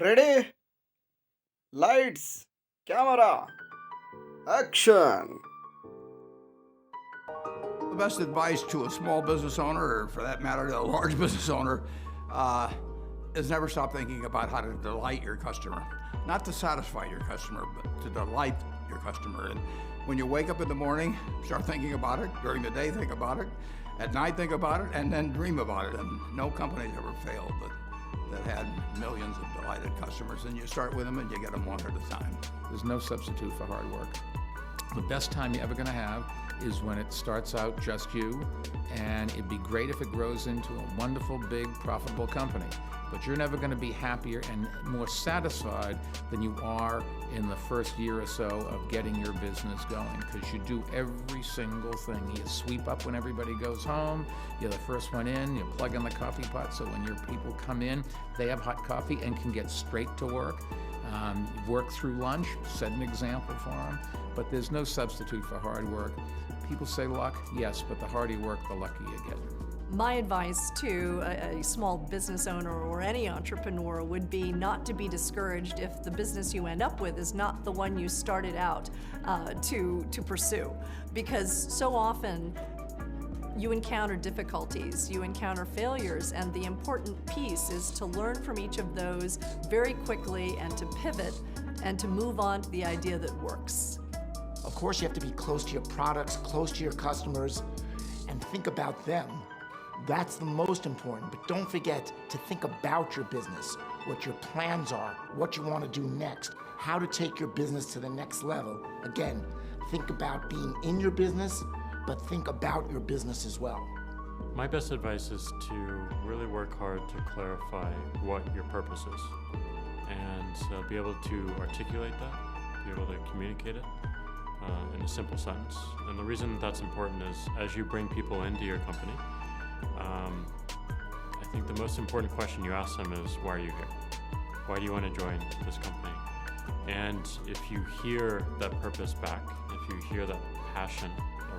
Ready? Lights, camera, action. The best advice to a small business owner, or for that matter, to a large business owner, is never stop thinking about how to delight your customer. Not to satisfy your customer, but to delight your customer. And when you wake up in the morning, start thinking about it. During the day, think about it. At night, think about it, and then dream about it. And no company's ever failed that had millions of delighted customers. And you start with them and you get them one at a time. There's no substitute for hard work. The best time you're ever going to have is when it starts out just you, and it'd be great if it grows into a wonderful, big, profitable company. But you're never going to be happier and more satisfied than you are in the first year or so of getting your business going, because you do every single thing. You sweep up when everybody goes home, you're the first one in, you plug in the coffee pot so when your people come in, they have hot coffee and can get straight to work. Work through lunch, set an example for them, but there's no substitute for hard work. People say luck, yes, but the harder you work, the luckier you get. My advice to a small business owner or any entrepreneur would be not to be discouraged if the business you end up with is not the one you started out to pursue, because so often you encounter difficulties, you encounter failures, and the important piece is to learn from each of those very quickly and to pivot and to move on to the idea that works. Of course, you have to be close to your products, close to your customers, and think about them. That's the most important, but don't forget to think about your business, what your plans are, what you want to do next, how to take your business to the next level. Again, think about being in your business, but think about your business as well. My best advice is to really work hard to clarify what your purpose is and be able to articulate that, be able to communicate it in a simple sentence. And the reason that's important is as you bring people into your company, I think the most important question you ask them is, why are you here? Why do you want to join this company? And if you hear that purpose back, if you hear that passion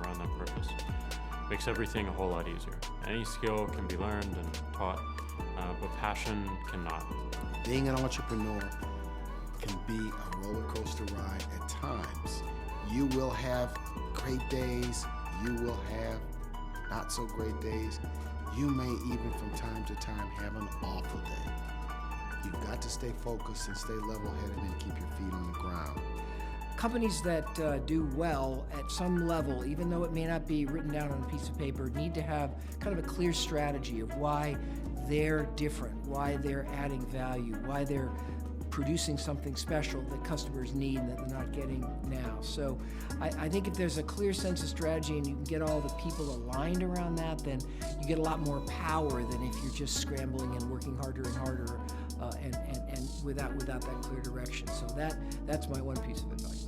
around that purpose, it makes everything a whole lot easier. Any skill can be learned and taught, but passion cannot. Being an entrepreneur can be a roller coaster ride at times. You will have great days, you will have not so great days. You may even from time to time have an awful day. You've got to stay focused and stay level-headed and keep your feet on the ground. Companies that do well at some level, even though it may not be written down on a piece of paper, need to have kind of a clear strategy of why they're different, why they're adding value, why they're producing something special that customers need and that they're not getting now. So I think if there's a clear sense of strategy and you can get all the people aligned around that, then you get a lot more power than if you're just scrambling and working harder and harder and without that clear direction. So that's my one piece of advice.